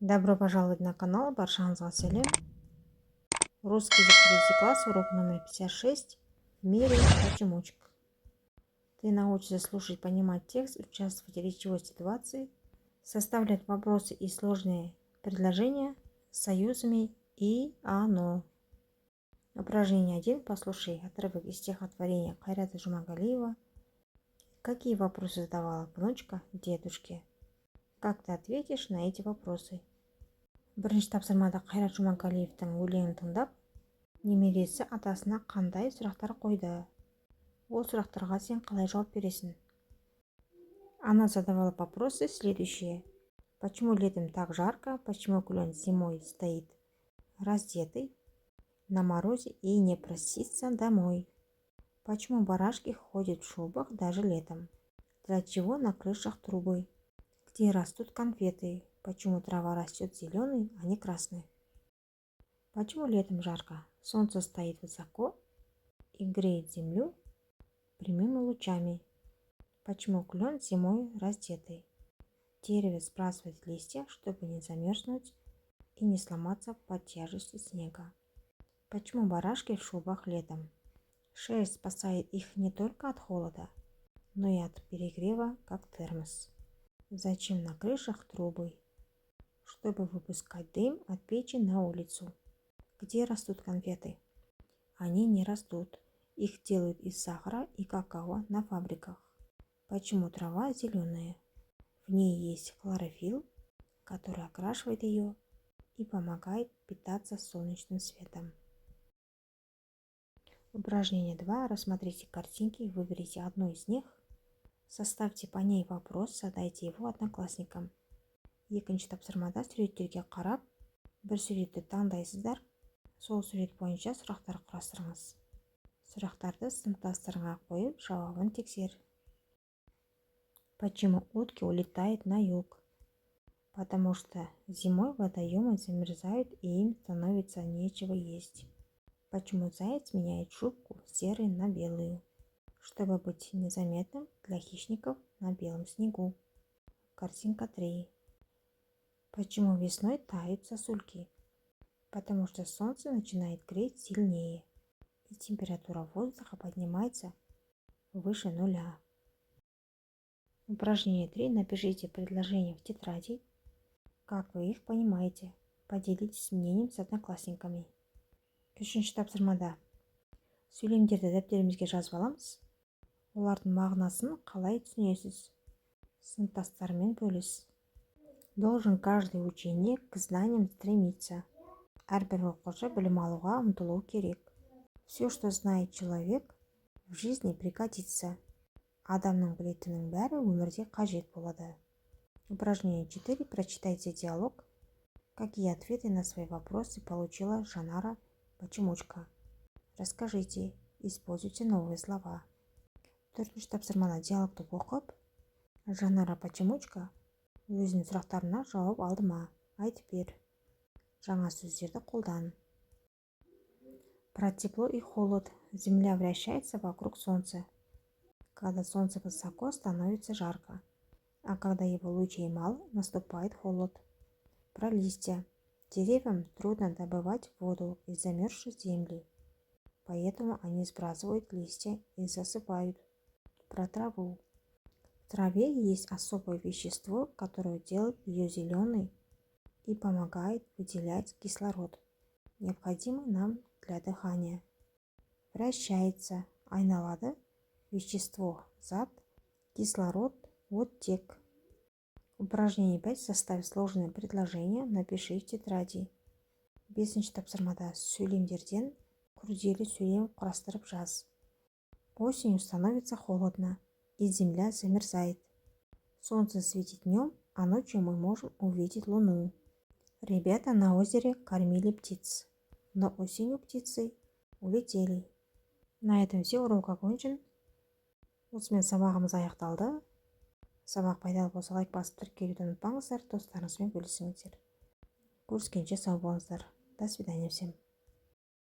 Добро пожаловать на канал, баршаңызға сәлем. Русский язык третий класс, урок номер 56. В мире почемучек. Ты научишься слушать, понимать текст, участвовать в речевой ситуации, составлять вопросы и сложные предложения с союзами и оно. Упражнение 1. Послушай отрывок из стихотворения Кайрата Жумагалиева. Какие вопросы задавала внучка дедушке? Как ты ответишь на эти вопросы? Бірінші тапсырмада Қайрат Жұмағалиевтің өлеңін тыңдап, немересі атасына қандай сұрақтар қойды? Ол сұрақтарға сен қалай жауап бересің? Она задавала вопросы следующие. Почему летом так жарко? Почему клен зимой стоит раздетый на морозе и не просится домой? Почему барашки ходят в шубах даже летом? Для чего на крышах трубы? Где растут конфеты? Почему трава растет зеленой, а не красной? Почему летом жарко? Солнце стоит высоко и греет землю прямыми лучами. Почему клен зимой раздетый? Дерево сбрасывает листья, чтобы не замерзнуть и не сломаться под тяжестью снега. Почему барашки в шубах летом? Шерсть спасает их не только от холода, но и от перегрева, как термос. Зачем на крышах трубы? Чтобы выпускать дым от печи на улицу. Где растут конфеты? Они не растут. Их делают из сахара и какао на фабриках. Почему трава зеленая? В ней есть хлорофилл, который окрашивает ее и помогает питаться солнечным светом. Упражнение 2. Рассмотрите картинки и выберите одну из них. Составьте по ней вопрос, задайте его одноклассникам. Екінші тапсырмада суреттерге қарап, бір суретті таңдайсыздар, сол сурет бойынша сұрақтар құрастырыңыз. Сұрақтарды сыныптастарыңа қойып, жауабын тексер. Почему утки улетают на юг? Потому что зимой водоемы замерзают и им становится нечего есть. Почему заяц меняет шубку с серой на белую? Чтобы быть незаметным для хищников на белом снегу. Картинка 3. Почему весной тают сосульки? Потому что солнце начинает греть сильнее, и температура воздуха поднимается выше нуля. Упражнение 3. Напишите предложения в тетради. Как вы их понимаете? Поделитесь мнением с одноклассниками. Үшінші тапсырмада. Сөйлемдерді дәптерімізге жазып аламыз. Олардың мағынасын қалай түсінесіз? Сыныптастарымен бөліс. Должен каждый ученик к знаниям стремиться. Әрбір оқушы білім алуға ұмтылу керек. Все, что знает человек, в жизни пригодится. Адамның білетінінің бәрі өмірде қажет болады. Упражнение 4. Прочитайте диалог. Какие ответы на свои вопросы получила Жанара Почемучка? Расскажите, используйте новые слова. Төртінші тапсырмада диалогты оқып, Жанара Почемучка өзінің сұрақтарына жауап алды ма? Айтып бер. Жаңа сөздерді қолдан. Про тепло и холод. Земля вращается вокруг солнца. Когда солнце высоко, становится жарко, а когда его лучей мало, наступает холод. Про листья. Деревьям трудно добывать воду из замерзшей земли, поэтому они сбрасывают листья и засыпают. Про траву. В траве есть особое вещество, которое делает ее зеленой и помогает выделять кислород, необходимый нам для дыхания. Вращается, айналады вещество, зат, кислород, оттек. Упражнение 5. Составь сложные предложения, напиши в тетради. Бесінші тапсырмада сөйлемдерден күрделі сөйлем құрастырып жаз. Осенью становится холодно, и земля замерзает. Солнце светит днем, а ночью мы можем увидеть луну. Ребята на озере кормили птиц, но осенью птицы улетели. На этом все, урок окончен. Осымен сабағымыз аяқталды. Сабақ пайдалы болса лайк басып тіркелуді ұмытпаңыздар, достарыңызбен бөлісіңіздер. Көріскенше сау болыңыздар. До свидания всем.